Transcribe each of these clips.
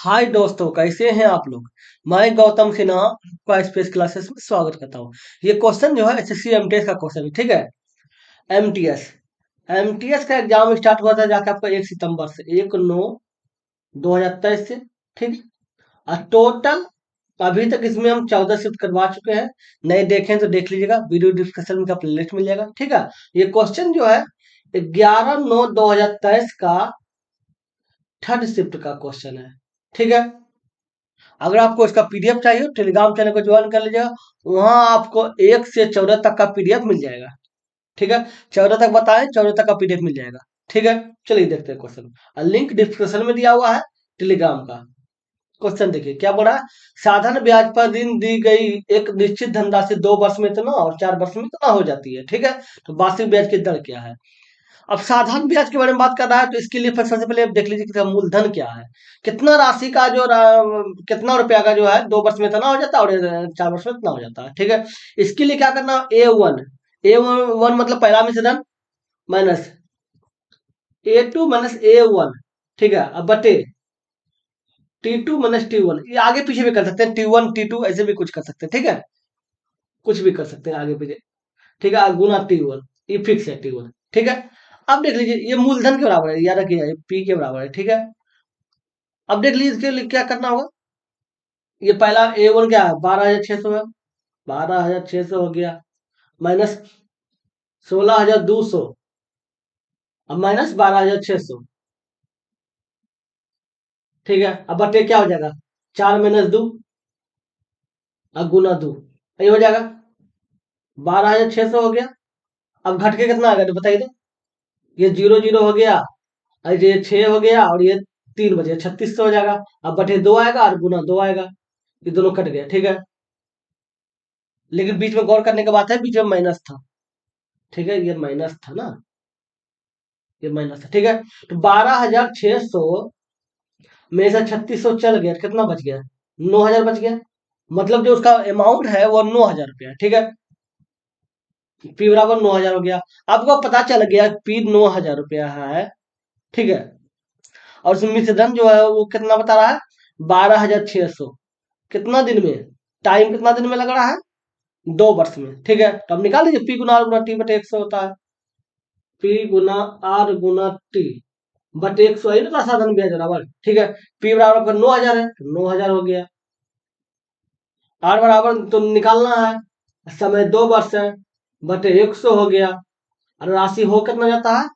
हाय दोस्तों, कैसे हैं आप लोग। मैं गौतम सिन्हा आपका स्पेस क्लासेस में स्वागत करता हूँ। ये क्वेश्चन जो है एसएससी एमटीएस का क्वेश्चन है, ठीक है। एमटीएस एमटीएस का एग्जाम स्टार्ट हुआ था जाके आपका 1 सितंबर से 1/9/2023 से, ठीक। और टोटल अभी तक इसमें हम 14 शिफ्ट करवा चुके हैं। नहीं देखें तो देख लीजिएगा, वीडियो डिस्कशन में का प्लेलिस्ट मिल जाएगा, ठीक है। ये क्वेश्चन जो है 11/9/2023 का थर्ड शिफ्ट का क्वेश्चन है, ठीक है। अगर आपको इसका पीडीएफ चाहिए टेलीग्राम चैनल को ज्वाइन कर लीजिएगा। वहां आपको 1 से 14 तक का पीडीएफ मिल जाएगा, ठीक है। 14 तक बताएं, 14 तक का पीडीएफ मिल जाएगा, ठीक है। चलिए देखते हैं क्वेश्चन। लिंक डिस्क्रिप्शन में दिया हुआ है टेलीग्राम का। क्वेश्चन देखिए क्या बोला है। साधारण ब्याज पर ऋण दी गई एक निश्चित धनराशि 2 वर्ष में इतना और 4 वर्ष में इतना हो जाती है, ठीक है। तो वार्षिक ब्याज की दर क्या है। अब साधारण ब्याज के बारे में बात कर रहा है तो इसके लिए फिर सबसे पहले आप देख लीजिए कि इसका मूलधन क्या है। कितना राशि का कितना रुपया का जो है 2 वर्ष में इतना हो जाता है और 4 वर्ष में इतना हो जाता है, ठीक है। इसके लिए क्या करना, ए वन मतलब पहला में से धन माइनस A2 - A1, ठीक है। अब बटे T2 - T1, ये आगे पीछे भी कर सकते हैं, T1 T2 ऐसे भी कुछ कर सकते हैं, ठीक है। कुछ भी कर सकते हैं आगे पीछे, ठीक है। गुना T1, ये फिक्स है T1, ठीक है। अब देख लीजिए ये मूलधन के बराबर है, याद रखिए P के बराबर है, ठीक है। अब देख लीजिए इसके लिए क्या करना होगा। ये पहला A1 क्या है, 12,600 है। 12,600 हो गया माइनस 16,200, अब माइनस 12,600, ठीक है। अब बटे क्या हो जाएगा, 4 - 2 और गुना 2, ये हो जाएगा 12,600 हो गया। अब घट के कितना आ गया तो बताइए तो। ये 0 0 हो गया और ये 6 हो गया और ये 3 बचे 3600 हो जाएगा। अब बटे 2 आएगा और गुना 2 आएगा, ये दोनों कट गया, ठीक है। लेकिन बीच में गौर करने की बात है, बीच में माइनस था, ठीक है। ये माइनस था ना, ये माइनस था, ठीक है। तो 12,600 में से 3600 चल गया, कितना बच गया, 9,000 बच गया। मतलब जो उसका अमाउंट है वो 9,000 रुपया, ठीक है। पी बराबर 9,000 हो गया। आपको पता चल गया पी 9,000 रुपया है, ठीक है। और उसमें से धन जो है वो कितना बता रहा है, 12,600। कितना दिन में, टाइम कितना दिन में लग रहा है, 2 वर्ष में, ठीक है। तो अब निकाल लीजिए, पी गुना आर गुना टी बटे 100 होता है। पी गुना आर गुना टी बटे 100 है ना, साधन ब्याज बराबर, ठीक है। पी बराबर आपका 9,000 है, तो 9,000 हो गया। आर बराबर तो निकालना है, समय 2 वर्ष है, बटे 100 हो गया। और राशि हो कितना जाता है,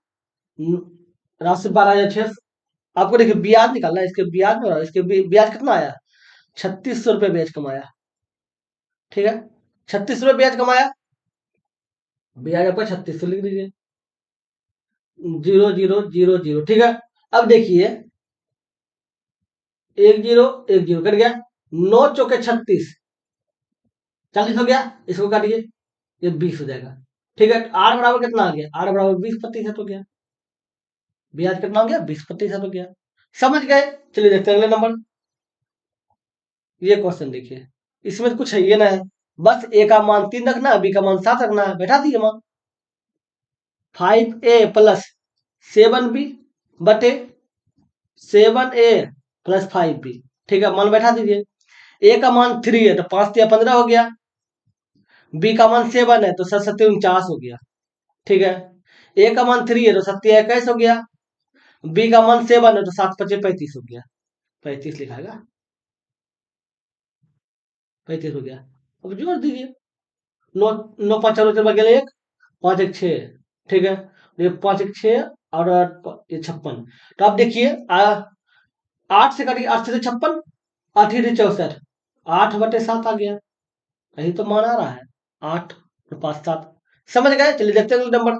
राशि 12,600। आपको देखिए ब्याज निकालना है, इसके ब्याज में इसके ब्याज कितना आया, 3600 रुपये ब्याज कमाया, ठीक है। 3600 रुपये ब्याज कमाया, ब्याज आपका 3600 लिख दीजिए, 0 0 0 0, ठीक है। अब देखिए 1 0 1 0 कट गया, 9 × 4 = 36, 40 हो गया। इसको काटिए, ये 20 हो जाएगा, ठीक है। आर बराबर कितना आ गया, आर बराबर 20% हो गया। ब्याज कितना हो गया, 20% हो गया। समझ गए। चलिए देखते हैं अगले नंबर। ये क्वेश्चन देखिए, इसमें तो कुछ है ये ना है, बस ए का मान 3 रखना है, बी का मान 7 रखना है, बैठा दिए मान। 5A + 7B बटे 7A + 5B, ठीक है। मान बैठा दीजिए। ए का मान 3 है तो 5 × 15 हो गया। बी का मान 7 है तो 7 × 7 = 49 हो गया, ठीक है। ए का मान 3 है तो 7 × 21 हो गया। बी का मान 7 है तो 7 × 5 = 35 हो गया। 35 लिखाएगा, 35 हो गया। अब जोड़ दीजिए, 9 9 5 गया, 1 5 1 6, ठीक है। ये 5 1 6 और ये 56। तो आप देखिए 8 से काटिए, 8 से 56, 8 ही 64, 8/7 आ गया। यही तो मान आ रहा है, 8 और 5 7। समझ गए। चलिए देखते हैं अगले नंबर।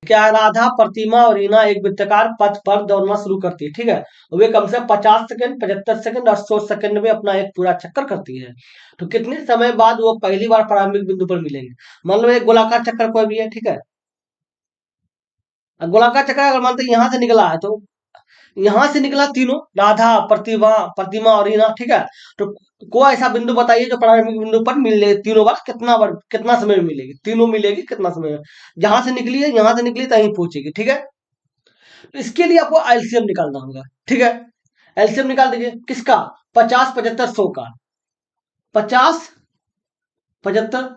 क्या है, राधा प्रतिमा और रीना एक वृत्ताकार पथ पर दौड़ना शुरू करती है, ठीक है। वे कम से कम 50 सेकंड, 75 सेकंड और 100 सेकंड में अपना एक पूरा चक्कर करती है। तो कितने समय बाद वो पहली बार प्रारंभिक बिंदु पर मिलेंगे। मान लो एक गोलाकार चक्कर कोई भी है, ठीक है। अब गोलाकार चक्कर अगर मानते हैं यहाँ से निकला है, तो यहाँ से निकला तीनों, राधा प्रतिभा प्रतिमा और रीना, ठीक है। तो कोई ऐसा बिंदु बताइए जो प्रारंभिक बिंदु पर मिले तीनों बार, कितना बार कितना समय में मिलेगी, तीनों मिलेगी कितना समय में। जहां से निकली है, यहाँ से निकली तहीं पहुंचेगी, ठीक है। तो इसके लिए आपको एलसीएम निकालना होगा, ठीक है। एलसीएम निकाल दीजिए किसका, 50 75 100 का, 50 75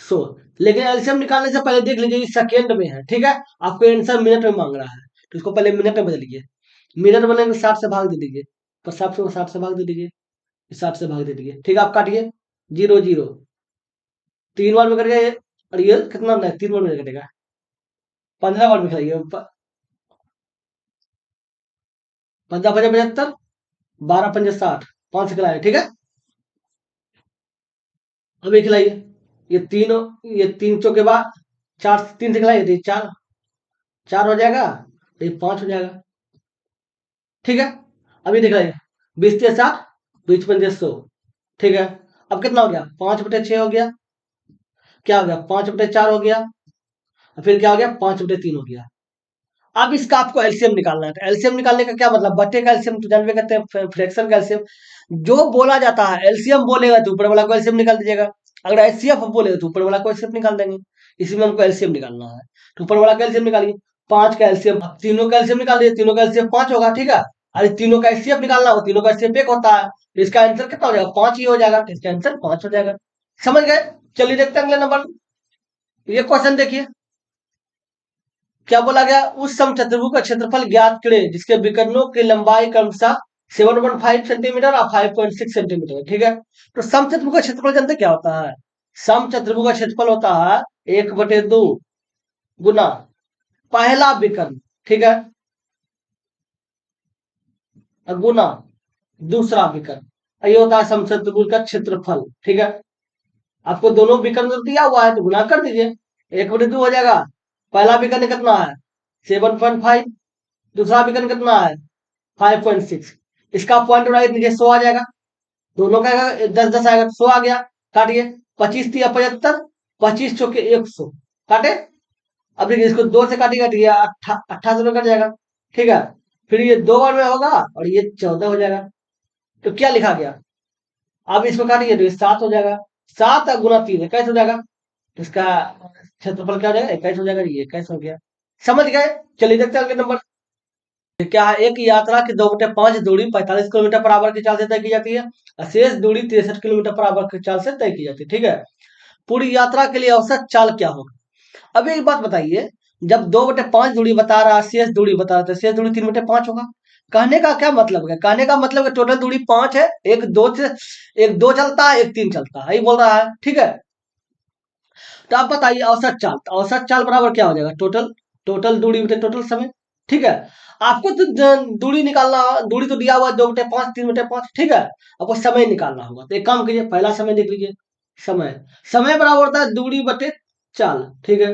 100। लेकिन एलसीएम निकालने से पहले देख लीजिए सेकेंड में है, ठीक है, आपको आंसर मिनट में मांग रहा है, तो इसको पहले मिनट में बदल लीजिए। मिनट बनेगा 60 से भाग दे दीजिए, पर 60 से भाग दे दीजिए, 60 से भाग दे दीजिए, ठीक है, आप काटिए, 0 0 3 बार में कटेगा और ये कितना नहीं 3 बार में कटेगा, 15 बार में खिलाइए, 15 5 75, 12 5 60, 5 से खिलाइए, ठीक है। अभी खिलाइए, ये तीनों, ये 3 चौके बाद 4 3 से खिलाइए, तो ये 4 4 हो जाएगा, तो ये 5 हो जाएगा, ठीक है। अभी दिखाइए, 20 से 60, 20 पंजे 100, ठीक है। अब कितना हो गया, 5/6 हो गया, क्या हो गया, 5/4 हो गया, और फिर क्या हो गया, 5/3 हो गया। अब इसका आपको एलसीएम निकालना है, तो एलसीएम निकालने का क्या मतलब, बट्टे का एलसीएम तो जानते करते हैं, फ्रैक्शन का एलसीएम जो बोला जाता है, एलसीएम बोलेगा तो ऊपर वाला को एलसीएम निकाल दीजिएगा, अगर एचसीएफ बोलेगा तो ऊपर वाला को एचसीएफ निकाल देंगे, इसी में हमको एलसीएम निकालना है, तो ऊपर वाला का एलसीएम निकालिए, 5 का एलसीएम, अब तीनों का एलसीएम निकाल दिए, तीनों का एलसीएम 5 होगा, ठीक है। अरे तीनों का एचसीएफ निकालना हो, तीनों का एचसीएफ 1 होता है, तो इसका आंसर कितना हो जाएगा, 5 ही हो जाएगा, तो इसका आंसर 5 हो जाएगा। समझ गए, चलिए देखते हैं अगले नंबर, ये क्वेश्चन देखिए क्या बोला गया, उस समचतुर्भुज का क्षेत्रफल ज्ञात करें जिसके विकर्णों की लंबाई क्रमशः 7.5 सेंटीमीटर और 5.6 सेंटीमीटर, ठीक है। तो समचतुर्भुज का क्षेत्रफल जानते क्या होता है, समचतुर्भुज का क्षेत्रफल होता है 1/2 गुना पहला विकर्ण, ठीक है, और गुना दूसरा विकर्ण, ये होता है समचतुर्भुज का क्षेत्रफल, ठीक है। आपको दोनों विकर्ण दिया हुआ है तो गुना कर दीजिए, 1/2 हो जाएगा, पहला विकर्ण कितना है 7.5, दूसरा विकर्ण कितना है 5.6, इसका पॉइंट उड़ा नीचे 100 आ जाएगा, दोनों का 10 10 आएगा, 100 आ गया, काटिए, 25 3 75, 25 चौके 100, काटे। अब देखिए इसको 2 से काटिएगा तो ये 28 में कट जाएगा, ठीक है। फिर ये 2 बार में होगा और ये 14 हो जाएगा, तो क्या लिखा गया, अब इसको काटिए तो ये 7 हो जाएगा, 7 गुना 3 21 हो जाएगा, तो इसका क्षेत्रफल क्या हो जाएगा 21 हो जाएगा, ये 21 हो गया। समझ गए, चलिए देखते हैं अगले नंबर, क्या है, एक यात्रा की 2/5 दूरी 45 किलोमीटर पर आवर की चाल से तय की जाती है, और शेष दूरी 63 किलोमीटर पर आवर की चाल से तय की जाती है, ठीक है। पूरी यात्रा के लिए औसत चाल क्या होगा, अब एक बात बताइए, जब 2/5 दूरी बता रहा है, शेष दूरी बता रहा है, तो शेष दूरी 3/5 होगा, कहने का क्या मतलब है, कहने का मतलब है टोटल दूरी 5 है, एक दो चलता है, एक 3 चलता है, यही बोल रहा है, ठीक है। तो आप बताइए औसत चाल, तो औसत चाल बराबर क्या हो जाएगा, टोटल टोटल दूरी बटे टोटल समय, ठीक है। आपको तो दूरी निकालना, दूरी तो दिया हुआ है 2/5 3/5, ठीक है, आपको समय निकालना होगा, तो एक काम कीजिए, पहला समय देख लीजिए, समय समय बराबर होता है दूरी बटे चाल, ठीक है।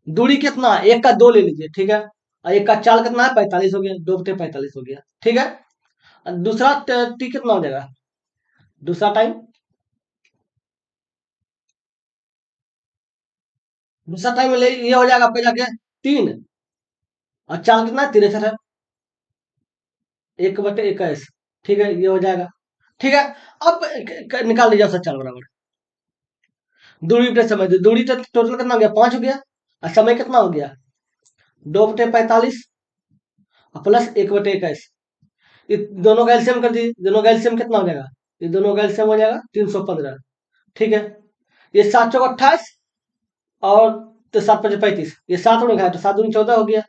दूरी कितना है, 1 का 2 ले लीजिए, ठीक है, और 1 का चाल कितना है 45 हो गया, 2/45 हो गया, ठीक है। और दूसरा टी कितना हो जाएगा, दूसरा टाइम, दूसरा टाइम ले ये हो जाएगा आपका जाके 3, और चाल कितना है 63 है, 1/21, ठीक है, ये हो जाएगा, ठीक है। अब निकाल लीजिए औसत चाल बराबर दूरी बटे समय, दूरी टोटल कितना हो गया 5 हो गया, और समय कितना हो गया 2/45 प्लस 1/21, ये दोनों का एलसीएम कर दीजिए, दोनों का एलसीएम कितना हो जाएगा, ये दोनों का एलसीएम हो जाएगा 315, ठीक है। ये 7 चौक 28, और तो 7 5 35, ये 7 उन्हें खाया तो 7 दूनी 14 हो गया,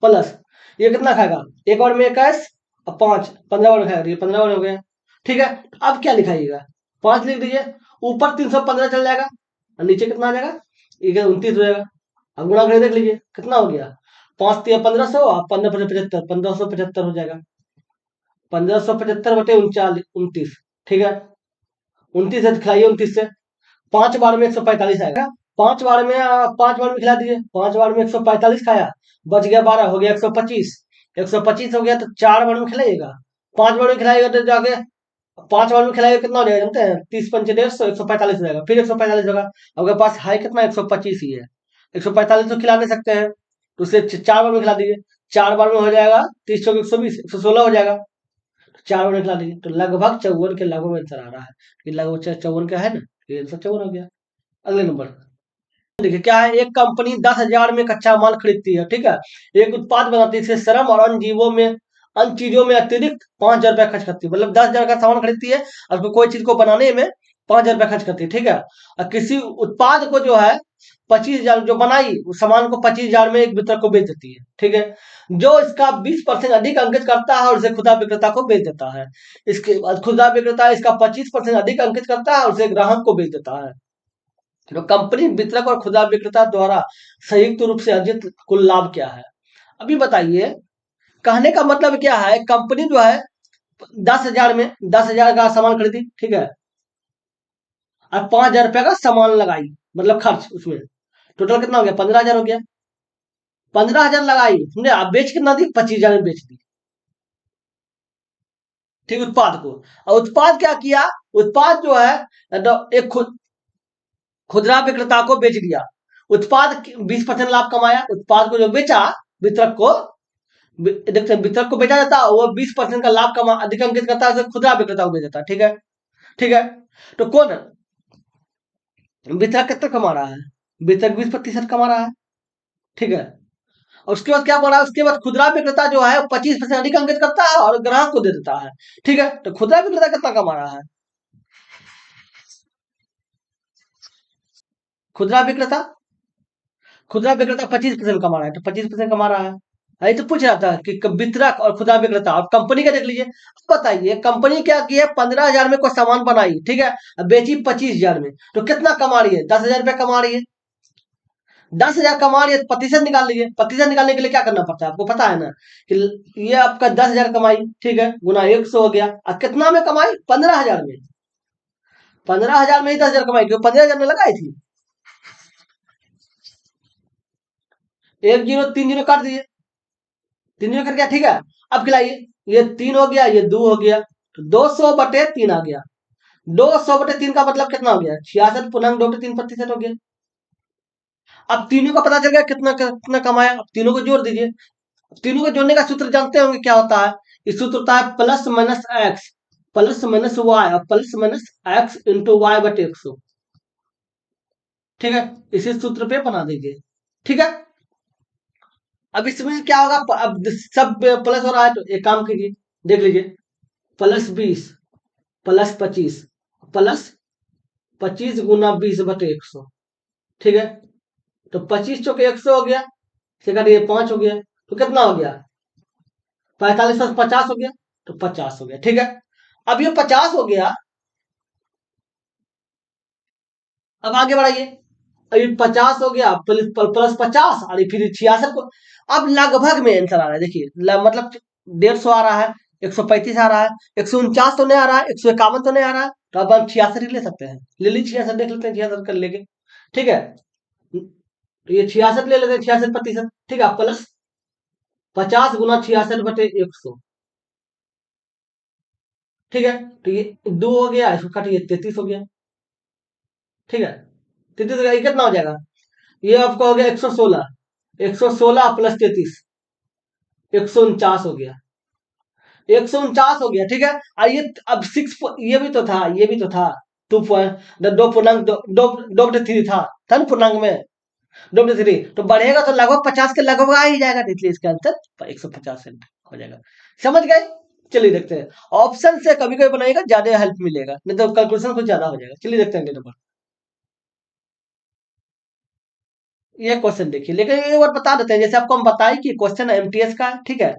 प्लस ये कितना खाएगा, एक और में 21 और 5 15 और खाएगा, ये 15 और हो गया, ठीक है। अब क्या लिखाइएगा, 5 लिख दीजिए, ऊपर 315 चल जाएगा, और नीचे कितना आ जाएगा, ये 29 हो जाएगा। अब गुणा करके देख लीजिए कितना हो गया, 5 3 1500 और 15 5 75, 1575 हो जाएगा, 1575 बटे 29, ठीक है, 29 से खिलाइए, 29 से 5 बार में 145 आएगा, 5 बार में खिला दीजिए, 5 बार में 145 खाया, बच गया 12, हो गया 125, 125 हो गया, तो 4 बार में खिलाइएगा, 5 बार में खिलाइएगा तो जाके 5 बार में खिलाइएगा कितना हो जाएगा जानते हैं, 30 पंचे 150, 145 हो जाएगा, फिर 145 होगा, आपके पास हाई कितना 125 ही है, 145 तो खिला नहीं सकते हैं, तो उसे 4 बार में खिला दीजिए, 4 बार में हो जाएगा 30 चौक 120, 116 हो जाएगा, 4 बार में खिला दीजिए, तो लगभग 54 के लगभग आंसर आ रहा है, कि लगभग 54 का है ना, ये आंसर 54 हो गया। अगले नंबर देखिए क्या है, एक कंपनी 10,000 में कच्चा माल खरीदती है, ठीक है, एक उत्पाद बनाती है, इसे श्रम और अन्य जीवों में अन्य चीजों में अतिरिक्त 5,000 रुपया खर्च करती है, मतलब 10,000 का सामान खरीदती है और उसको कोई चीज को बनाने में 5,000 रुपया खर्च करती है, ठीक है। और किसी उत्पाद को जो है 25,000 जो बनाई उस सामान को 25,000 में एक वितरक को बेच देती है, ठीक है। जो इसका 20% अधिक अंकित करता है और उसे खुदरा विक्रेता को बेच देता है। इसके बाद खुदरा विक्रेता इसका 25% अधिक अंकित करता है और उसे ग्राहक को बेच देता है। तो कंपनी वितरक और खुदरा विक्रेता द्वारा संयुक्त रूप से अर्जित कुल लाभ क्या है? अभी बताइए। कहने का मतलब क्या है, कंपनी जो है 10,000 में 10,000 का सामान खरीदी, ठीक है, और 5,000 रुपया का सामान लगाई, मतलब खर्च उसमें टोटल कितना हो गया, 15,000 हो गया। 15,000 लगाई, समझे, आप बेच कितना दी, 25,000 में बेच दी, ठीक, उत्पाद को। और उत्पाद क्या किया, उत्पाद जो है एक खुदरा विक्रेता को बेच दिया, उत्पाद 20% लाभ कमाया, उत्पाद को जो बेचा वितरक को, देखते हैं वितरक को बेचा जाता है, वो 20% का लाभ कमा अधिक अंकित करता है, खुदरा विक्रेता को बेच देता है, ठीक है, ठीक है। तो कौन वितरक कितना कमा रहा है, वितरक 20% कमा रहा है, ठीक है। और उसके बाद क्या पड़ा, उसके बाद खुदरा विक्रेता जो है 25% अधिक अंकित करता है और ग्राहक को दे देता है, ठीक है। तो खुदरा विक्रेता कितना कमा रहा है, खुदरा विक्रेता खुदरा विक्रेता 25% कमा रहा है, तो 25% कमा रहा है। यही तो पूछ रहा था कि वितरक और खुदरा विक्रेता, और कंपनी का देख लीजिए। अब बताइए कंपनी क्या की है, 15,000 में कोई सामान बनाई, ठीक है, अब बेची 25,000 में, तो कितना कमा रही है, 10,000 रुपया कमा रही है। 10,000 कमा रही है, प्रतिशत निकाल लीजिए। प्रतिशत निकालने के लिए क्या करना पड़ता है, आपको पता है ना, कि ये आपका 10,000 कमाई, ठीक है, गुना 100 हो गया, और कितना में कमाई, 15,000 में। 15,000 में ही 10,000 कमाई, क्यों 15,000 में लगाई थी। एक जीरो 3 जीरो काट दीजिए, 3 जीरो कट गया, ठीक है। अब खिलाइए, ये 3 हो गया, ये 2 हो गया, तो 200/3 आ गया। 200/3 का मतलब कितना हो गया, 66.23% हो गया। अब तीनों का पता चल गया कितना कितना कमाया, अब तीनों को जोड़ दीजिए। तीनों को जोड़ने का सूत्र जानते होंगे क्या होता है, ये सूत्र होता है plus minus X plus minus Y और plus minus X into Y बटे 100, ठीक है। इसी सूत्र पे बना दीजिए, ठीक है। अब इसमें क्या होगा, अब सब प्लस हो रहा है, तो एक काम कीजिए, देख लीजिए, +20 +25 +25 गुना 20/100, ठीक है। तो 25 चौके 100 हो गया, सेकंड ये 5 हो गया, तो कितना हो गया, 45 + 50 हो गया, तो 50 हो गया, ठीक है। अब ये 50 हो गया, अब आगे बढ़ाइए। अभी 50 हो गया, प्लस 50 और फिर 66 को। अब लगभग में आंसर आ रहा है, देखिए मतलब 150 आ रहा है, 135 आ रहा है, 149 तो नहीं आ रहा है, 151 तो नहीं आ रहा है, तो अब हम 66 ही ले सकते हैं, ले लीजिए 66, देख लेते हैं 66 कर लेंगे, ठीक है। तो ये 66 ले लेते हैं, 66%, ठीक है, प्लस 50 गुना 66/100, ठीक है। तो ये 2 हो गया, इसको काटिए 33 हो गया, ठीक है। 33 हो गया, ये कितना हो जाएगा, ये आपका हो गया 116, 116 + 33, 149 हो गया, 149 हो गया, ठीक है। और ये अब 6, ये भी तो था, ये भी तो था, 2 दो पूर्णांक दो बटे 3 था ना पूर्णांक में, 2/3, तो बढ़ेगा तो लगभग 50 के लगभग आ ही जाएगा, तो इसलिए इसका आंसर 150 हो जाएगा। समझ गए, चलिए देखते हैं। ऑप्शन से कभी कभी बनाइएगा, ज्यादा हेल्प मिलेगा, नहीं तो कैलकुलेशन कुछ ज्यादा हो जाएगा। चलिए देखते हैं अगले नंबर। ये क्वेश्चन देखिए, लेकिन एक बार बता देते हैं, जैसे आपको हम बताएं कि क्वेश्चन एमटीएस का है, ठीक है।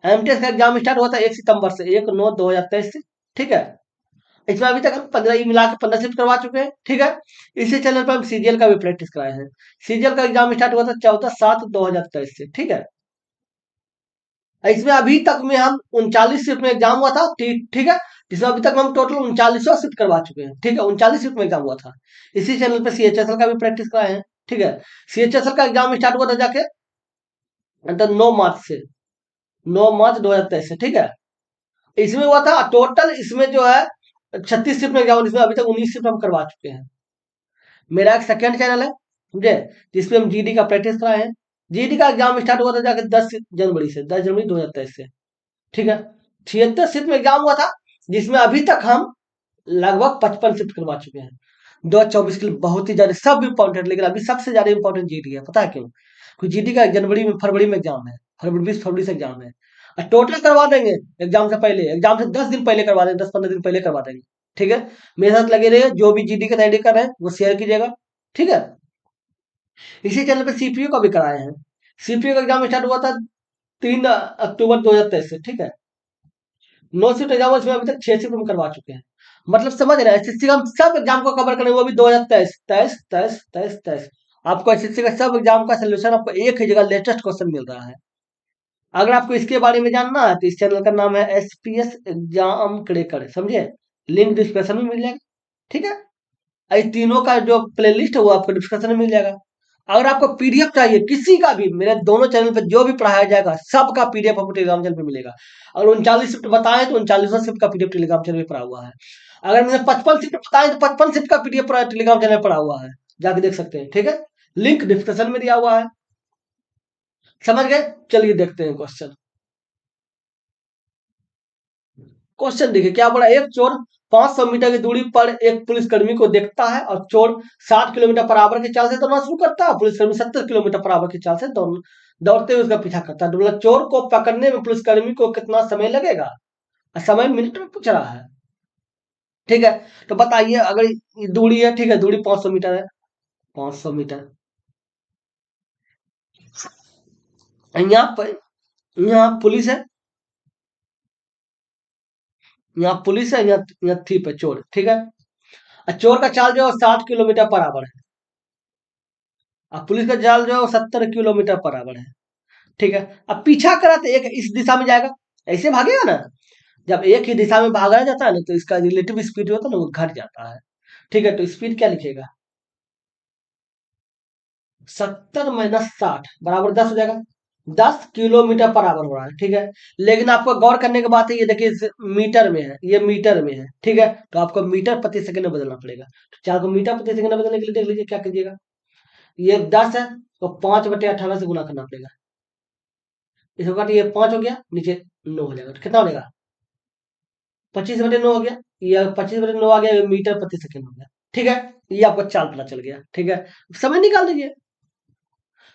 एमटीएस का एग्जाम स्टार्ट हुआ था 1 सितंबर से, 1/9/2023 से, ठीक है। इसमें अभी तक हम 15 मिला के 15 शिफ्ट करवा चुके हैं, ठीक है। इसी चैनल पर हम सीजीएल का भी प्रैक्टिस कराए हैं। सीजीएल का एग्जाम स्टार्ट हुआ था 14/7/2023 से, ठीक है। इसमें अभी तक में हम 39 शिफ्ट में एग्जाम हुआ था, ठीक ठीक है, जिसमें अभी तक हम टोटल 39वां शिफ्ट करवा चुके हैं, ठीक है, 39 शिफ्ट में एग्जाम हुआ था। इसी चैनल पे सीएचएसएल का भी प्रैक्टिस कराए हैं, ठीक है। सीएचएसएल का एग्जाम स्टार्ट हुआ था जाके 9 मार्च से, 9 मार्च 2023 से, ठीक है। इसमें हुआ था टोटल, इसमें जो है 36 शिफ्ट में एग्जाम, इसमें अभी तक 19 शिफ्ट हम करवा चुके हैं। मेरा एक सेकंड चैनल है, समझे, जिसपे हम जीडी का प्रैक्टिस कराए हैं। जीडी का एग्जाम स्टार्ट हुआ था जाके 10 जनवरी से, 10 जनवरी 2023 से, ठीक है। 76 शिफ्ट में एग्जाम हुआ था, जिसमें अभी तक हम लगभग 55 शिफ्ट करवा चुके हैं। 2024 के लिए बहुत ही ज्यादा सब इंपॉर्टेंट, लेकिन अभी सबसे ज्यादा इंपॉर्टेंट जीडी है, पता है क्यों, क्योंकि जीडी का जनवरी में फरवरी में एग्जाम है, फरवरी 20 फरवरी से एग्जाम है। और टोटल करवा देंगे एग्जाम से पहले, एग्जाम से 10 दिन पहले करवा देंगे, 10-15 दिन पहले करवा देंगे। ठीक है, मेरे साथ लगे रहिए, जो भी जीडी का तैयारी कर रहे हैं वो शेयर कीजिएगा। ठीक है, इसी चैनल पे सीपीयू का भी कराए हैं। सीपीयू का एग्जाम स्टार्ट हुआ था 3 अक्टूबर 2023 से। ठीक है, 9 शिफ्ट एग्जाम, उसमें अभी तक 6 शिफ्ट हम करवा चुके हैं। मतलब समझ रहे हैं, एसएससी का हम सब एग्जाम को कवर करेंगे, वो भी 2023 तेईस तेईस तेईस तेईस। आपको एसएससी का सब एग्जाम का सोल्यूशन आपको एक ही जगह लेटेस्ट क्वेश्चन मिल रहा है। अगर आपको इसके बारे में जानना है तो इस चैनल का नाम है एसपीएस एग्जाम क्रैकर, समझे। लिंक डिस्क्रिप्शन में मिल जाएगा। ठीक है, ये तीनों का जो प्लेलिस्ट है वो आपको डिस्क्रिप्शन में मिल जाएगा। अगर आपको पीडीएफ चाहिए किसी का भी, मेरे दोनों चैनल पे जो भी पढ़ाया जाएगा सबका पीडीएफ आपको टेलीग्राम चैनल पे मिलेगा। अगर 39 शिफ्ट बताएं तो 39 शिफ्ट का पीडीएफ टेलीग्राम चैनल पे पड़ा हुआ है। अगर मैंने 55 शिफ्ट बताएं तो 55 शिफ्ट का पीडीएफ टेलीग्राम चैनल पे पड़ा हुआ है, जाके देख सकते हैं। ठीक है, लिंक डिस्क्रिप्शन में दिया हुआ है। समझ गए, चलिए देखते हैं क्वेश्चन। क्वेश्चन देखिए क्या बोला, एक चोर 500 मीटर की दूरी पर एक पुलिसकर्मी को देखता है और चोर 60 किलोमीटर पर आवर की चाल से दौड़ना शुरू करता है। पुलिसकर्मी 70 किलोमीटर पर आवर की चाल से दौड़ते हुए उसका पीछा करता है। तो मतलब चोर को पकड़ने में पुलिसकर्मी को कितना समय लगेगा, समय मिनट में पूछ रहा है। ठीक है, तो बताइए, अगर ये दूरी है, ठीक है, दूरी 500 मीटर है, 500 मीटर। यहाँ पर, यहाँ पुलिस है, यहाँ पुलिस है, यहाँ थीप है, चोर। ठीक है, और चोर का चाल जो है 60 किलोमीटर पर आवर है, और पुलिस का चाल जो है 70 किलोमीटर पर आवर है। ठीक है, अब पीछा करा तो एक इस दिशा में जाएगा, ऐसे भागेगा ना। जब एक ही दिशा में भागा जाता है ना तो इसका रिलेटिव स्पीड जो होता है ना वो घट जाता है। ठीक है, तो स्पीड क्या लिखेगा, 70 - 60 बराबर 10 हो जाएगा। 10 किलोमीटर पर आवर हो रहा है। ठीक है, लेकिन आपको गौर करने की बात है, ये देखिए मीटर में है, ये मीटर में है। ठीक है, तो आपको मीटर प्रति सेकंड में बदलना पड़ेगा। तो चार को मीटर प्रति सेकंड में बदलने के लिए देख लीजिए क्या कीजिएगा। ये 10 है तो 5/18 से गुना करना पड़ेगा। इसको काटिए, 5 हो गया, नीचे 9 हो जाएगा, तो कितना हो जाएगा, 25/9 हो गया। ये 25/9 आ गया, ये मीटर प्रति सेकंड हो गया। ठीक है, ये आपको चाल पता चल गया। ठीक है, समय निकाल दीजिए।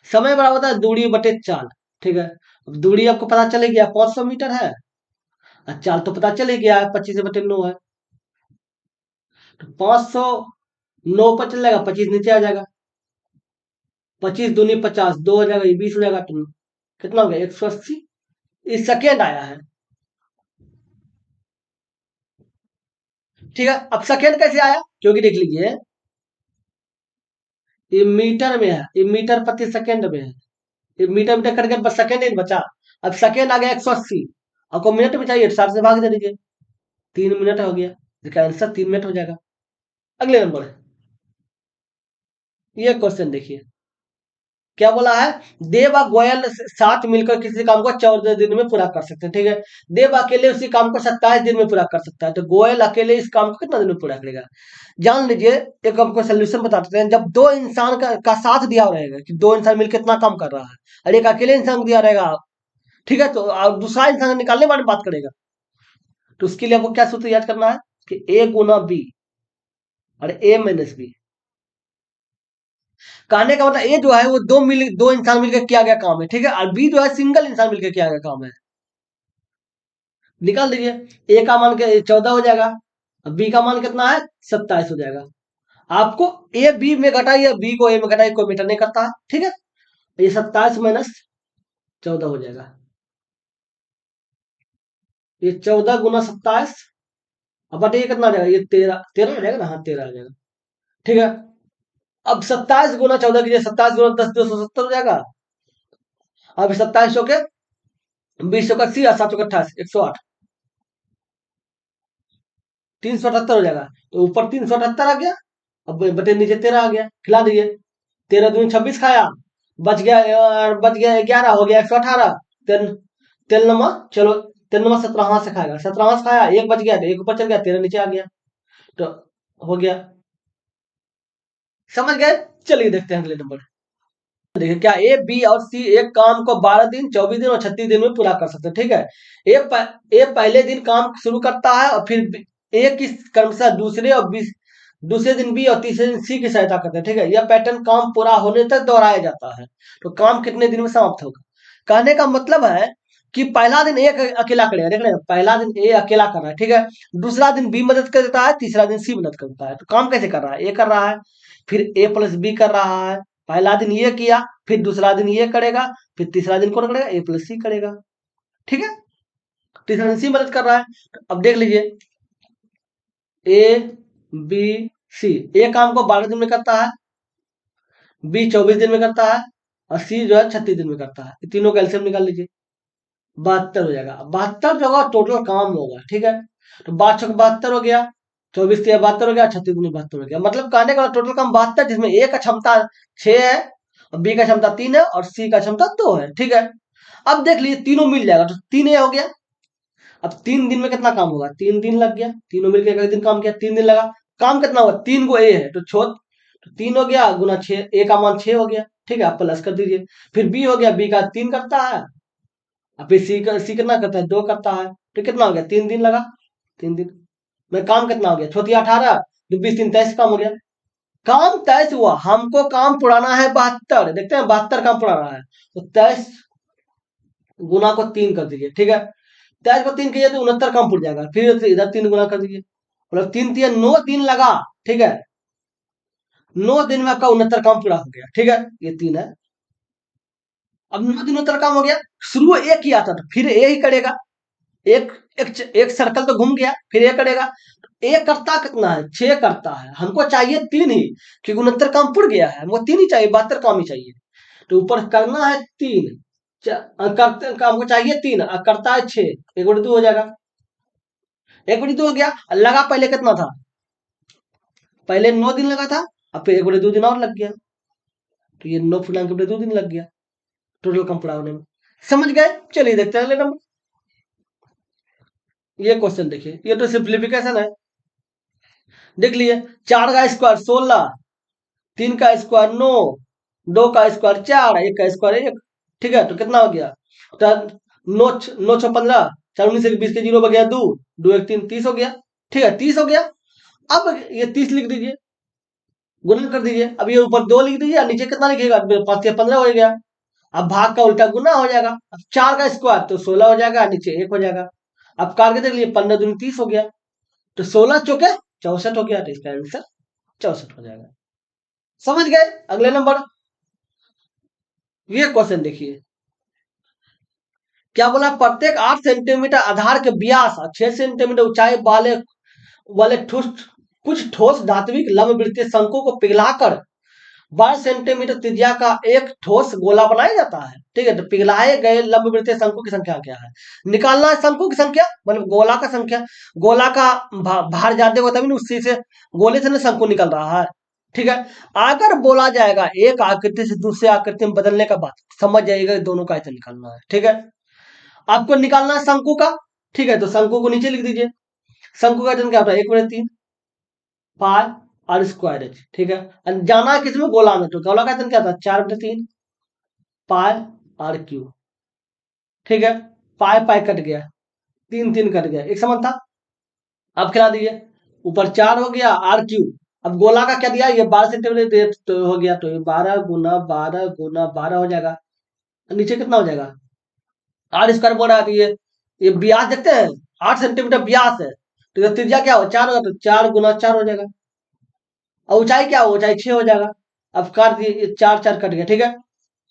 समय बराबर होता है दूरी बटे चाल। ठीक है, अब दूरी आपको पता चले गया 500 मीटर है, और चाल तो पता चले गया है 25/9 है। तो 500 9 पर चल जाएगा, 25 नीचे आ जाएगा, 25 दूनी 50, 2 हो जाएगा, ये 20 हो जाएगा। तो कितना हो गया, 180 इस सेकेंड आया है। ठीक है, अब सेकेंड कैसे आया, क्योंकि देख लीजिए ये मीटर में है, ये मीटर प्रति सेकेंड में है, ये मीटर मीटर करके बस सेकेंड ही बचा। अब सेकेंड आ गया 180, आपको मिनट में चाहिए 60 से भाग दे दीजिए, 3 मिनट हो गया, इसका आंसर 3 मिनट हो जाएगा। अगले नंबर है, ये क्वेश्चन देखिए क्या बोला है, देव और गोयल साथ मिलकर किसी काम को 14 दिन में पूरा कर सकते हैं। ठीक है, देव अकेले उसी काम को 27 दिन में पूरा कर सकता है, तो गोयल अकेले इस काम को कितना दिन में पूरा करेगा। जान लीजिए, एक हमको सोल्यूशन बता देते हैं। जब दो इंसान का साथ दिया रहेगा कि दो इंसान मिलकर कितना काम कर रहा है, और एक अकेले इंसान को दिया रहेगा, ठीक है, तो दूसरा इंसान निकालने वाले बात करेगा। तो उसके लिए आपको क्या सूत्र याद करना है कि ए गुना बी और ए माइनस बी। कहने का मतलब ए जो है वो दो इंसान मिलकर किया गया काम है। ठीक है, और बी जो है सिंगल इंसान मिलकर किया गया काम है। निकाल दीजिए, ए का मान के 14 हो जाएगा, बी का मान कितना है 27 हो जाएगा। आपको ए बी में घटाइए, बी को ए में घटाइए, कोई मैटर नहीं करता है। ठीक है, ये 27 - 14 हो जाएगा, ये 14 × 27। अब बताइए कितना आ जाएगा, ये 13 13 हो जाएगा ना, हाँ 13 आ जाएगा। ठीक है, अब 27 × 14 कीजिए, 27 × 10 270 हो जाएगा। अब 27 के 20 × 80 और 7 × 28 108, 378 हो जाएगा। तो ऊपर 378 आ गया, अब बटे नीचे 13 आ गया, खिला दीजिए। 13 दूनी 26 खाया, बच गया 11 हो गया 118। तेल तेल नमक, चलो तेल नमक 17 हाथ से खाएगा, 17 हाथ से खाया, एक बच गया तो एक ऊपर चल गया, 13 नीचे आ गया, तो हो गया। समझ गए, चलिए देखते हैं अगले नंबर। देखिए क्या ए बी और सी एक काम को 12 दिन 24 दिन और 36 दिन में पूरा कर सकते हैं। ठीक है, ए पहले दिन काम शुरू करता है और फिर ए की क्रमशः दूसरे दिन बी और तीसरे दिन सी की सहायता करते हैं। ठीक है, यह पैटर्न काम पूरा होने तक दोहराया जाता है। तो काम कितने दिन में समाप्त होगा, कहने का मतलब है कि पहला दिन ए अकेला करेगा, देख रहे हैं, पहला दिन ए अकेला कर रहा है, ठीक है, दूसरा दिन बी मदद कर देता है, तीसरा दिन सी मदद करता है। तो काम कैसे कर रहा है, ए कर रहा है, फिर ए प्लस बी कर रहा है, पहला दिन ये किया, फिर दूसरा दिन ये करेगा, फिर तीसरा दिन कौन करेगा, ए प्लस सी करेगा, ठीक है, तीसरा दिन सी मदद कर रहा है। तो अब देख लीजिए, ए बी सी, ए काम को 12 दिन में करता है, बी 24 दिन में करता है, और सी जो है 36 दिन में करता है। ये तीनों कैल्शियम निकाल लीजिए, 72 हो जाएगा। 72 जो होगा टोटल काम होगा, ठीक है, तो 5 72 हो गया, 24 से 72 हो गया, 36 दूनी 72 हो गया। मतलब कहने का टोटल काम 72, जिसमें ए का क्षमता 6 है, और बी का क्षमता 3 है, और सी का क्षमता 2 है, ठीक है। अब देख लीजिए तीनों मिल जाएगा, तो 3 ए हो गया। अब 3 दिन में कितना काम होगा, 3 दिन लग गया, तीनों मिलकर एक दिन काम किया, 3 दिन लगा। काम कितना हुआ, 3 को ए है तो छोड़, तो 3 हो गया गुना 6, ए का मान 6 हो गया, ठीक है, आप प्लस कर दीजिए। फिर बी हो गया, बी का 3 करता है, अब फिर सी कितना करता है, 2 करता है, तो कितना हो गया, 3 दिन लगा, 3 दिन में काम कितना हो गया, छोटी 18, 20 3 23 काम हो गया। काम 23 हुआ, हमको काम पुराना है 72, देखते हैं 72 काम पुराना है, तो 23 गुना को 3 कर दीजिए, ठीक है, 23 को 3 कीजिए तो 69 काम पुर जाएगा, फिर इधर 3 गुना कर दीजिए, मतलब 3 3 9 दिन लगा, ठीक है, 9 दिन में आपका 69 काम पूरा हो गया, ठीक है, ये 3 है। अब 9 दिन 69 काम हो गया, शुरू एक किया था, तो फिर ए ही करेगा, एक एक सर्कल तो घूम गया, फिर ए करेगा, ए करता कितना है, 6 करता है, हमको चाहिए 3 ही, क्योंकि 69 काम पुर गया है, हमको 3 ही चाहिए, 72 काम ही चाहिए, तो ऊपर करना है 3, करते हमको चाहिए 3, करता है 6, 1/2 हो जाएगा, 1/2 हो गया। लगा पहले कितना था, पहले 9 दिन लगा था, अब फिर 1/2 दिन और लग गया, तो ये 9 फुलांग 1/2 दिन लग गया टोटल काम पूरा होने में। समझ गए, चलिए देखते हैं अगले नंबर। ये क्वेश्चन देखिए, ये तो सिंप्लीफिकेशन है, देख लिए, 4 का स्क्वायर 16, 3 का स्क्वायर 9, 2 का स्क्वायर 4, 1 का स्क्वायर 1, ठीक है, तो कितना हो गया, तो 9 9 6 15, 4 19 20 के 0 बच गया 2, 2 1 3 30 हो गया, ठीक है, 30 हो गया। अब ये 30 लिख दीजिए, गुना कर दीजिए, अब ये ऊपर 2 लिख दीजिए, नीचे कितना लिखिएगा, 5 या 15 हो गया। अब भाग का उल्टा गुना हो जाएगा, अब 4 का स्क्वायर तो 16 हो जाएगा, नीचे 1 हो जाएगा। अब करके देख लिए, 15 दूनी 30 हो गया, तो 16 चौके 64 हो गया, तो इसका आंसर 64 हो जाएगा। समझ गए, अगले नंबर, ये क्वेश्चन देखिए, क्या बोला, प्रत्येक 8 सेंटीमीटर आधार के व्यास और 6 सेंटीमीटर ऊंचाई वाले वाले ठोस कुछ ठोस धात्विक लंबवृत्तीय शंकु को पिघलाकर 12 सेंटीमीटर त्रिज्या का एक ठोस गोला बनाया जाता है, ठीक है, तो पिघलाए गए लंबवृत्तीय शंकु की संख्या क्या है, निकालना है शंकु की संख्या, मतलब गोला का संख्या, गोला का भार ज्यादा होता है, उसी से गोले से ना शंकु निकल रहा है, ठीक है। अगर बोला जाएगा एक आकृति से दूसरे आकृति में बदलने का बात, समझ जाइएगा दोनों का ऐसे निकालना है, ठीक है। आपको निकालना है शंकु का, ठीक है, तो शंकु को नीचे लिख दीजिए, शंकु का क्या होता है, 1/3 पाई आर स्क्वायर एच, ठीक है, जाना है किसमें, गोला में, तो गोला का क्या था, 4/3 पाई आर क्यू, ठीक है, पाई पाई कट गया, 3 3 कट गया, एक समान था। अब खिला दीजिए, ऊपर 4 हो गया आर क्यू, अब गोला का क्या दिया, ये 12 सेंटीमीटर तो हो गया, तो ये 12 गुना 12 गुना 12 हो जाएगा, नीचे कितना हो जाएगा, आर स्क्वायर बना दिए, ये व्यास देखते हैं 8 सेंटीमीटर व्यास है, तो त्रिज्या क्या हो 4 होगा, तो 4 गुना 4 हो जाएगा, और ऊंचाई क्या हो, ऊंचाई 6 हो जाएगा। अब काट दिए, 4 4 कट गया, ठीक है,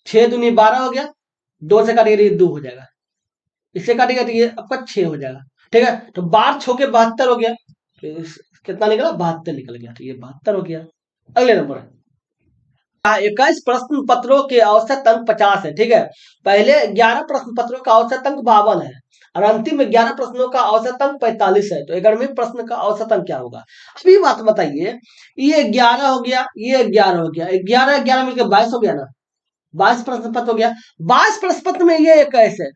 6 दूनी 12 हो गया, 2 से काटेंगे 2 हो जाएगा, इससे काटेगा तो ये आपका 6 हो जाएगा, ठीक है, तो 12 6 के 72 हो गया, तो कितना निकला, 72 निकल गया, तो ये 72 हो गया। अगले नंबर है, 21 प्रश्न पत्रों के औसत अंक 50 है, ठीक है, पहले 11 प्रश्न पत्रों का औसत अंक 52 है, और अंतिम 11 प्रश्नों का औसत अंक 45 है, तो 11वें प्रश्न का औसत अंक क्या होगा। अभी बात बताइए, ये 11 हो गया, ये 11 हो गया, 11 11 मिलकर 22 हो गया ना, 22 प्रश्न पत्र हो गया, 22 प्रश्न पत्र में ये 21 है,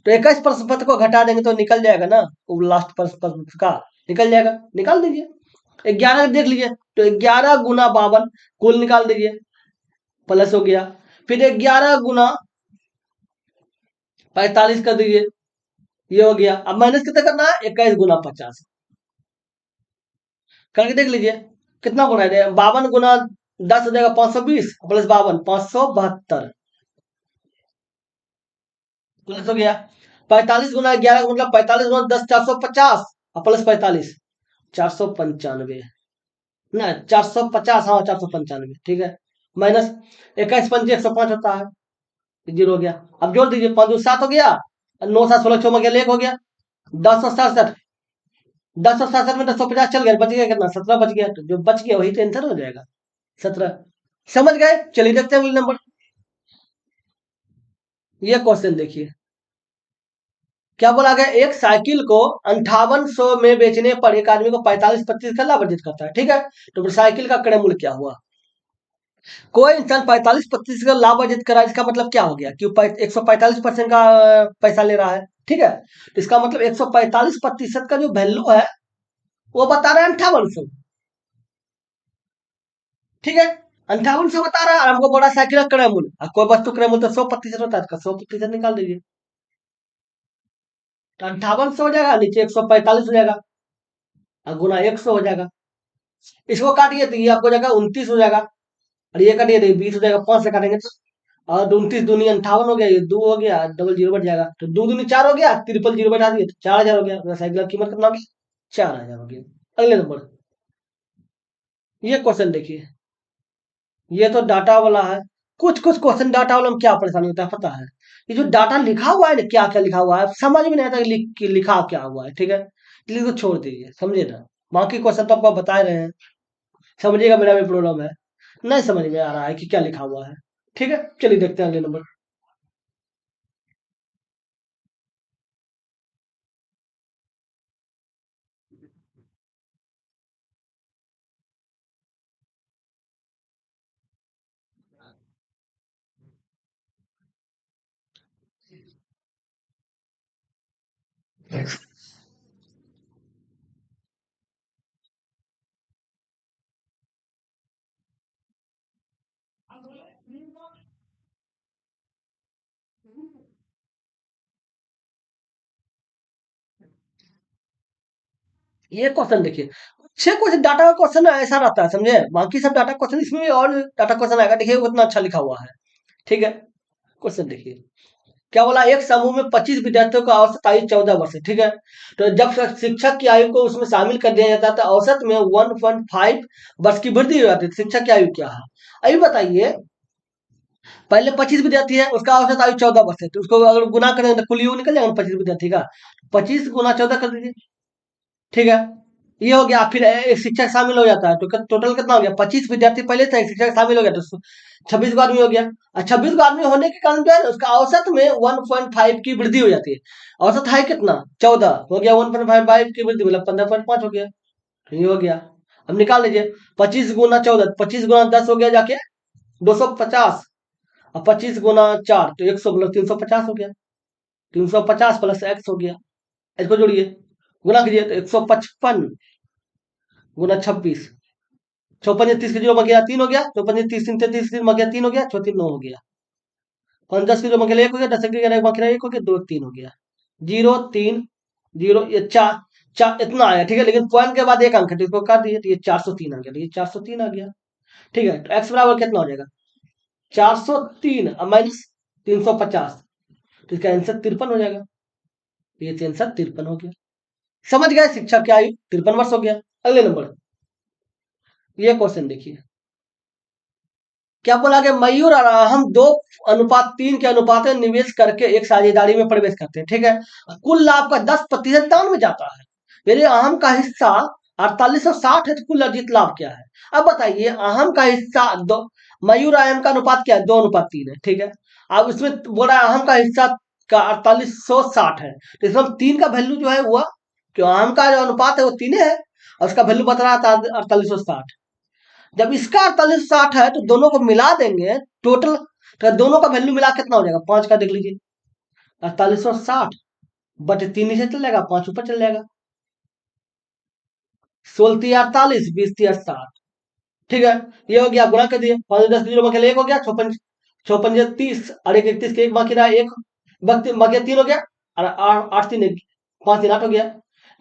तो 21 प्रश्न पत्र को घटा देंगे तो निकल जाएगा ना, वो लास्ट प्रश्न पत्र का निकल जाएगा, निकाल दीजिए, 11 देख लीजिए, तो 11 गुना 52 कुल निकाल दीजिए, प्लस हो गया, फिर 11 गुना 45 कर दीजिए, ये हो गया। अब माइनस कितना करना है, 21 गुना 50 करके देख लीजिए कितना गुना है, 52 गुना 10 हो जाएगा 520, प्लस 52 572 प्लस हो गया, 45 गुना 11 मतलब 45 गुना 10 450 और प्लस 45 495 ना 450, हाँ 495 ठीक है। माइनस 21 5 105 होता है, जीरो हो गया। अब जोड़ दीजिए, 5 7 हो गया, 9 7 16 6 एक हो गया, 10 और 67, 10 और 67 में 1050 चल गया, बच गया कितना, 17 बच गया। तो जो बच गया वही तो आंसर हो जाएगा, 17। समझ गए? चलिए देखते हैं अगले नंबर। ये क्वेश्चन देखिए, क्या बोला गया, एक साइकिल को 5800 में बेचने पर एक आदमी को 45 का लाभ अर्जित करता है, ठीक है। तो फिर साइकिल का क्रय मूल्य क्या हुआ? कोई इंसान 45 का लाभ अर्जित करा, इसका मतलब क्या हो गया कि 145% का पैसा ले रहा है, ठीक है। तो इसका मतलब 145% का जो वैल्यू है वो बता रहा है 5800, ठीक है। 5800 बता रहा है, और हमको बोला साइकिल का क्रय मूल्य, और कोई वस्तु क्रय मूल्य तो 100% होता है, 100% निकाल दीजिए। तो 5800 हो जाएगा, नीचे 145 हो जाएगा, और गुना 100 हो जाएगा। इसको काटिए तो ये आपको हो जाएगा 29 हो जाएगा, और ये काटिए तो ये 20 हो जाएगा, 5 से काटेंगे तो, और 29 दूनी 58 हो गया, ये 2 हो गया, डबल जीरो बढ़ जाएगा, तो 2 दूनी 4 हो गया, ट्रिपल जीरो बैठा दिए तो 4000 हो गया। साइकिल की कीमत कितना हो गया? 4000 हो गया। अगले नंबर, ये क्वेश्चन देखिए, ये तो डाटा वाला है। कुछ कुछ क्वेश्चन डाटा वाला में क्या परेशानी होता है पता है? ये जो डाटा लिखा हुआ है ना, क्या क्या लिखा हुआ है समझ में नहीं आता कि लिखा क्या हुआ है, ठीक है। इसलिए तो छोड़ दीजिए, समझे ना। बाकी क्वेश्चन तो आपको बता रहे हैं, समझिएगा, मेरा भी प्रॉब्लम है, नहीं समझ में आ रहा है कि क्या लिखा हुआ है, ठीक है। चलिए देखते हैं अगले नंबर। ये क्वेश्चन देखिए, छह क्वेश्चन डाटा का क्वेश्चन ऐसा रहता है, समझे। बाकी सब डाटा क्वेश्चन, इसमें भी और डाटा क्वेश्चन आएगा, देखिए उतना अच्छा लिखा हुआ है, ठीक है। क्वेश्चन देखिए, क्या बोला, एक समूह में 25 विद्यार्थियों का औसत आयु 14 वर्ष है, ठीक है। तो जब शिक्षक की आयु को उसमें शामिल कर दिया जाता है तो औसत में 1.5 वर्ष की वृद्धि हो जाती है। तो शिक्षक की आयु क्या है, अभी बताइए। पहले 25 विद्यार्थी है, उसका औसत आयु 14 वर्ष है, तो उसको अगर गुना करें तो कुल आयु निकल जाएगा 25 विद्यार्थी का, 25 गुना 14 कर दीजिए, ठीक है। ये हो गया, फिर एक शिक्षक शामिल हो जाता है तो टोटल कितना हो गया, 25 विद्यार्थी पहले थे, एक शिक्षक शामिल हो गया तो 26 आदमी हो गया। और 26 आदमी होने के कारण जो है उसका औसत में 1.5 की वृद्धि हो जाती है। औसत है कितना, 14 हो गया, 1.5 की वृद्धि मतलब 15.5 हो गया। तो ये हो गया। अब निकाल लीजिए, 25 गुना 14, 25 गुना 10 हो गया जाके 250, और 25 गुना 4 तो 100 मतलब 350 हो गया। 350 प्लस एक्स हो गया, इसको जोड़िए, गुना कीजिए तो 155 गुना 26, 54 30 की जीरो मर गया 3 हो गया, 54 30 33 मर गया 3 हो गया, 9 हो गया। 5 10 की जीरो मर गया 1 हो गया, 10 की जीरो मर गया 1 हो गया, 2 3 हो गया, 0 3 0 ये 4 4 इतना आया, ठीक है। लेकिन पॉइंट के बाद एक अंक है तो इसको काट दीजिए, तो ये 403 आ गया, तो ये 403 आ गया, ठीक है। तो एक्स बराबर कितना हो जाएगा, 403 माइनस 350, तो इसका आंसर 53 हो जाएगा। तो ये आंसर 53 हो गया। समझ गए, शिक्षक की आयु 53 वर्ष हो गया। अगले नंबर, ये क्वेश्चन देखिए, क्या बोला गया, मयूर और हम 2:3 के अनुपात में निवेश करके एक साझेदारी में प्रवेश करते हैं, ठीक है। कुल लाभ का 10% दान में जाता है, यानी अहम का हिस्सा 4860 है, तो कुल अर्जित लाभ क्या है? अब बताइए, अहम का हिस्सा दो, मयूर अहम का अनुपात क्या है, 2:3 है, ठीक है। अब इसमें बोला अहम का हिस्सा का 4860 है, तो इसमें 3 का वैल्यू जो है हुआ, क्यों अहम का जो अनुपात है वो 3 है, और उसका वैल्यू बता रहा था 4860। जब इसका 4860 है तो दोनों को मिला देंगे टोटल, तो दोनों का वैल्यू मिला कितना हो जाएगा, 5 का देख लीजिए, 4860 बटे 3 नीचे चल जाएगा, 5 ऊपर चल जाएगा, 16 3 48 20 3 60, ठीक है। ये हो गया, गुणा कर दिए, 5 10 जीरो में एक हो गया, 56 56 30 और 1 31 के एक बाकी रहा, एक बाकी 3 हो गया, और 8 3 5 3 8 हो गया।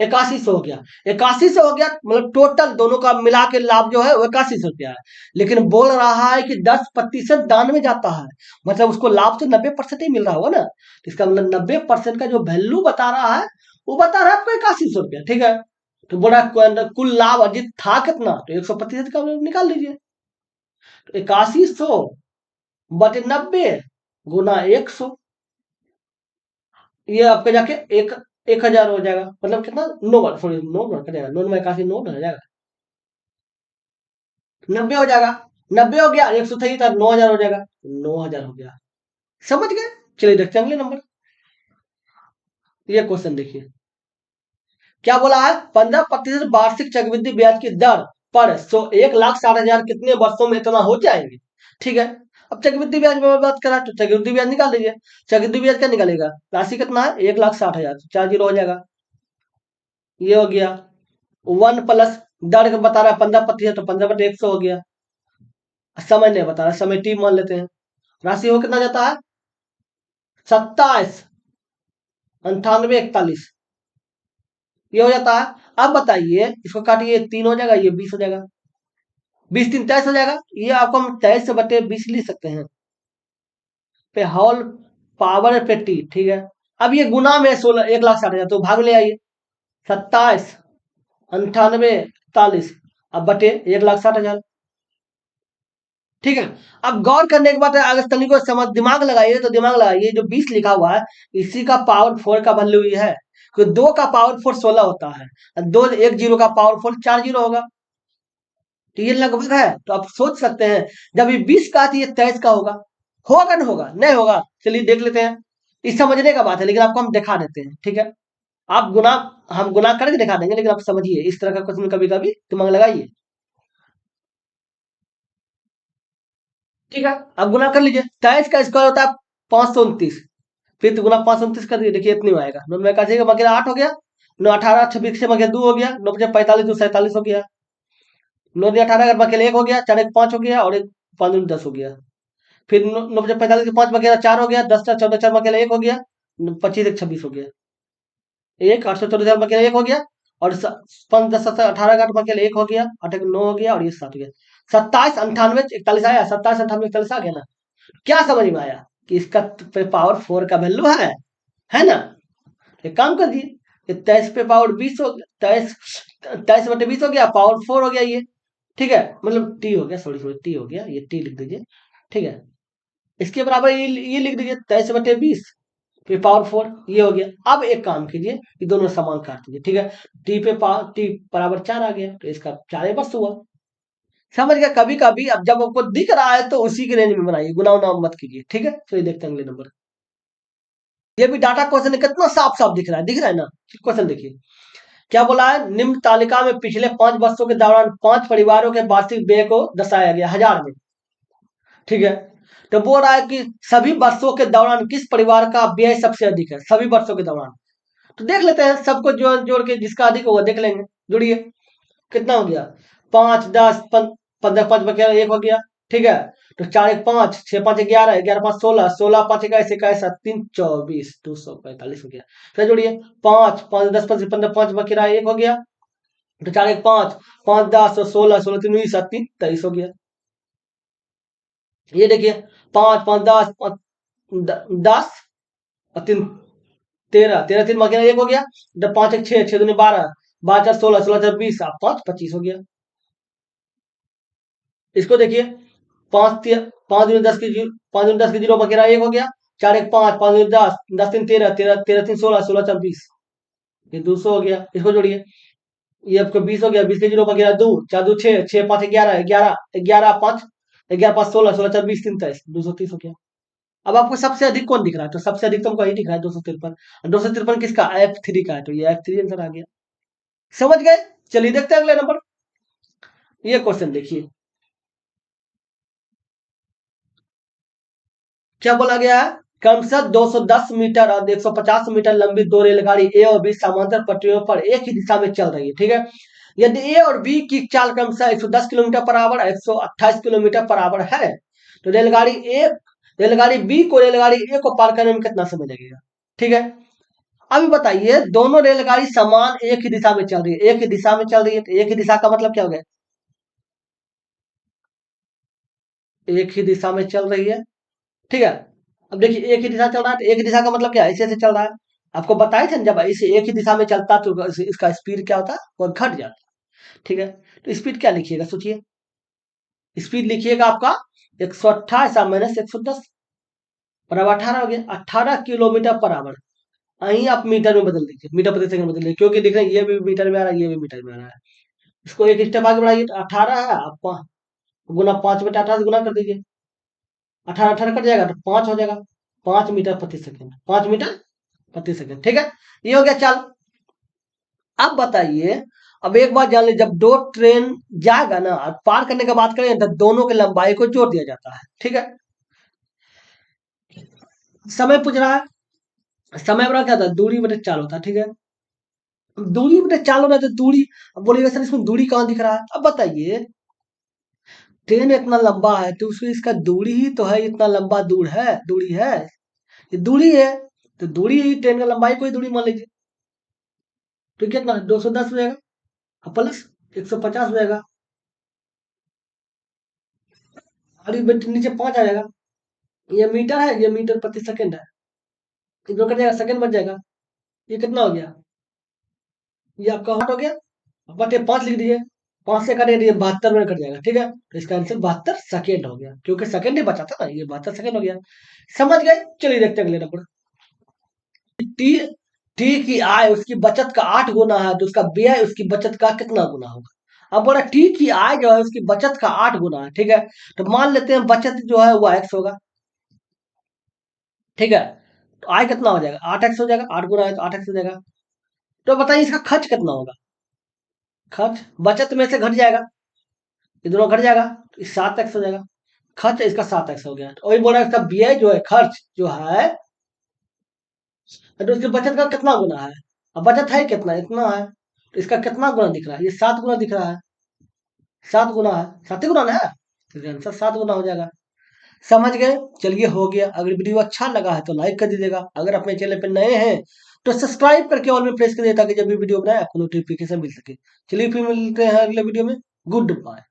8100 हो गया। 8100 हो गया, मतलब टोटल दोनों का मिला के लाभ जो है वो 8100 रुपया है। लेकिन बोल रहा है कि 10% दान में जाता है, मतलब उसको लाभ तो 90% ही मिल रहा होगा ना। तो इसका मतलब 90% का जो वैल्यू बता रहा है वो बता रहा है आपको 8100 रुपया, ठीक है। तो बोला कुल लाभ अर्जित था कितना, तो 100% का निकाल लीजिए। तो 8100/90 गुना 100, ये आपका जाके 1000 हो जाएगा, मतलब कितना, 9 बार, सॉरी 9 बार का जाएगा, 9 में 81, 9 हो जाएगा, 90 हो जाएगा। 90 हो गया, 100 था ही था, 9000 हो जाएगा, 9000 हो गया। समझ गए। चलिए देखते हैं अगले नंबर। ये क्वेश्चन देखिए क्या बोला है, 15% वार्षिक चक्रवृद्धि ब्याज की दर पर 1,60,000 कितने वर्षों में इतना हो जाएंगे, ठीक है। अब चक्रवृद्धि ब्याज में बात करा तो चक्रवृद्धि ब्याज निकाल दीजिए। चक्रवृद्धि ब्याज क्या निकालेगा, राशि कितना है 1,60,000, 4 जीरो हो जाएगा, ये हो गया। 1 प्लस दर का बता रहा है 15%, तो 15/100 हो गया। समय नहीं बता रहा, समय टी मान लेते हैं। राशि हो कितना जाता है 27, 98, 41, ये हो जाता है। अब बताइए इसको काटिए, 3 हो जाएगा, ये 20 हो जाएगा, 20 3 23 हो जाएगा। ये आपको हम 23/20 लिख सकते हैं, पे होल पावर पे टी, ठीक है। अब ये गुना में 1,60,000, तो भाग ले आइए, 27, 98, 41, अब बटे 1,60,000, ठीक है। अब गौर करने के बाद अगर तनिक को समझ दिमाग लगाइए तो दिमाग लगाइए, जो 20 लिखा हुआ है इसी का पावर 4 का वैल्यू ये है, तो 2 का पावर 4 16 होता है, दो एक जीरो का पावर 4 4 जीरो होगा, तो ये लगभग है। तो आप सोच सकते हैं जब ये 20 का तो ये 23 का होगा, होगा ना, होगा नहीं होगा, चलिए देख लेते हैं। इस समझने का बात है, लेकिन आपको हम दिखा देते हैं, ठीक है। आप गुना हम गुना करके दिखा देंगे, लेकिन आप समझिए इस तरह का क्वेश्चन कभी कभी दिमाग लगाइए, ठीक है। अब गुना कर लीजिए, 23 का स्क्वायर होता है 529, फिर तो गुना 529 कर दिए, देखिए इतनी में आएगा, नौ में का मगेरा 8 हो गया, 9 18 26 से मगेरा 2 हो गया, 9 5 45 2 47 हो गया, 9 18 अगर मकेले 1 हो गया, 4 1 5 हो गया, और 1 5 10 हो गया। फिर 9 5 45 के 5 मकेला 4 हो गया, 10 4 14 4 मकेला 1 हो गया, 25 1 26 हो गया, 1 814 मकेला 1 हो गया, और 5 10 17 18 का 8 मकेला 1 हो गया, 8 1 9 हो गया, और ये 7 हो गया। 27 98 41 आया, 27 98 41 आ गया ना। क्या समझ में आया कि इसका पावर 4 का वैल्यू है ना। एक काम कर दिए, ये 23 पे पावर 20 हो गया, 23 बटे 20 हो गया, पावर 4 हो गया ये, ठीक है, मतलब टी हो गया, सॉरी सॉरी टी हो गया, ये टी लिख दीजिए, ठीक है। इसके बराबर ये लिख दीजिए 23/20, फिर पावर 4, ये हो गया। अब एक काम कीजिए कि दोनों समान काट दीजिए, ठीक है। टी बराबर 4 आ गया, तो इसका 4 वर्ष हुआ। समझ गया। कभी कभी अब जब आपको दिख रहा है तो उसी के रेंज में बनाइए, गुना उना मत कीजिए, ठीक है। तो ये देखते हैं अगले नंबर। ये भी डाटा क्वेश्चन कितना साफ साफ दिख रहा है ना। क्वेश्चन देखिए क्या बोला है, निम्न तालिका में पिछले 5 वर्षों के दौरान 5 परिवारों के वार्षिक व्यय को दर्शाया गया हजार में, ठीक है। तो बोल रहा है कि सभी वर्षों के दौरान किस परिवार का व्यय सबसे अधिक है, सभी वर्षों के दौरान। तो देख लेते हैं, सबको जोड़ जोड़ के जिसका अधिक होगा देख लेंगे। जुड़िए, कितना हो गया, 5 10 15 5 बचा 1 हो गया, ठीक है। तो 4 1 5 6 5 11 11 5 16 16 5 21 21 3 24 245 हो गया। फिर जोड़िए, 5 5 10 15 15 5 बचा 1 हो गया, तो 4 1 5 5 10 16 16 3 20 3 23 हो गया। ये देखिए 5 5 10 10 और 3 13 13 3 महीना 1 हो गया, जब 5 1 6 6 दूनी 12 12 4 16 16 4 20 5 25 हो गया। इसको देखिए, 5 5 दूनी 10 की 5 दूनी 10 की 0 महीना 1 हो गया, 4 1 5 5 दूनी 10 10 3 13 13 13 3 16 16 4 20, ये 200 हो गया। इसको जोड़िए, ये आपको 20 हो गया, 20 के 0 महीना 2 4 2 6 6 5 11 11 11 5 11 5 16 16 4 20 3 23 230 हो गया। अब आपको सबसे अधिक कौन दिख रहा है, तो सबसे अधिक तुमको यही दिख रहा है 253। 253 किसका, F3 का है, तो ये F3 आंसर आ गया। समझ गए। चलिए देखते हैं अगले नंबर। ये क्वेश्चन देखिए क्या बोला गया है, क्रमशः 210 मीटर और 150 मीटर लंबी दो रेलगाड़ी ए और बी समांतर पटरियों पर एक ही दिशा में चल रही है, ठीक है। यदि ए और बी की चाल क्रमशः 110 kilometre per hour 128 kilometre per hour है, तो रेलगाड़ी बी को रेलगाड़ी ए को पार करने में कितना समय लगेगा, ठीक है। अभी बताइए, दोनों रेलगाड़ी समान एक ही दिशा में चल रही है, एक ही दिशा में चल रही है, तो एक ही दिशा का मतलब क्या हो गया? एक ही दिशा में चल रही है, ठीक है। अब देखिए, एक ही दिशा चल रहा है, तो एक ही दिशा का मतलब क्या है? ऐसे ऐसे चल रहा है। आपको बताए थे ना, जब इसे एक ही दिशा में चलता तो इसका स्पीड क्या होता? वो घट जाता। ठीक है, तो स्पीड क्या लिखिएगा, सोचिए। स्पीड लिखिएगा आपका 128 माइनस 110 बराबर 18 हो गया, 18 किलोमीटर पर आवर। अहीं आप मीटर में बदल दीजिए, मीटर प्रति सेकंड बदल दीजिए, क्योंकि देख रहे हैं ये भी मीटर में आ रहा है, ये भी मीटर में आ रहा है। इसको एक स्टेप आगे बढ़ाइए, तो 18 है, आप गुना 5 बटे 18 से गुना कर दीजिए। 18 18 कट जाएगा तो 5 हो जाएगा। 5 मीटर प्रति सेकंड, 5 मीटर प्रति सेकंड, ठीक है। ये हो गया। चल, अब बताइए, अब एक बात जान लीजिए, जब दो ट्रेन जाएगा ना, और पार करने की बात करें, तो दोनों की लंबाई को जोड़ दिया जाता है, ठीक है। समय पूछ रहा है, समय बड़ा क्या होता है? दूरी बटे चाल होता है, ठीक है। दूरी बटे चाल हो रहा है, तो दूरी, अब बोलिएगा सर इसमें दूरी कहाँ दिख रहा है? अब बताइए, ट्रेन इतना लंबा है तो उसमें इसका दूरी ही तो है, इतना लंबा दूर है, दूरी है, ये दूरी है। तो दूरी ही ट्रेन का लंबाई को ही दूरी मान लीजिए। तो कितना 210 हो जाएगा, और प्लस 150 हो जाएगा, और ये नीचे 5 आ जाएगा। ये मीटर है, ये मीटर प्रति सेकंड है, ये जो कट जाएगा सेकंड बच जाएगा। ये कितना हो गया? ये आपका हॉट हो गया, बटे 5 लिख दीजिए। 5 से काटेंगे तो ये 72 में कट जाएगा, ठीक है। तो इसका आंसर 72 सेकेंड हो गया, क्योंकि सेकंड ही बचा था ना, ये 72 सेकंड हो गया। समझ गए? चलिए देखते हैं अगले नंबर। टी टी की आय उसकी बचत का 8 गुना है, तो उसका व्यय उसकी बचत का कितना गुना होगा? अब बोला टी की आय जो है उसकी बचत का 8 गुना है, ठीक है। तो मान लेते हैं बचत जो है वो एक्स होगा, ठीक है। तो आय कितना हो जाएगा? 8x हो जाएगा, 8 गुना है तो 8x हो जाएगा। तो बताइए इसका खर्च कितना होगा? खर्च बचत में से घट जाएगा, ये दोनों घट जाएगा, तो 7x हो जाएगा। खर्च इसका 7x हो गया, तो वही बोला इसका व्यय जो है, खर्च जो है, तो उसकी बचत का कितना गुना है? अब बचत है कितना? इतना है, तो इसका कितना गुना दिख रहा है? ये 7 गुना दिख रहा है, 7 गुना है, 7 ही गुना ना है, तो आंसर 7 गुना हो जाएगा। समझ गए? चलिए हो गया। अगर वीडियो अच्छा लगा है तो लाइक कर दीजिएगा, अगर अपने चैनल पे नए हैं तो सब्सक्राइब करके ऑल में प्रेस करिए, ताकि जब भी वीडियो बनाए आपको नोटिफिकेशन मिल सके। चलिए फिर मिलते हैं अगले वीडियो में। Good bye.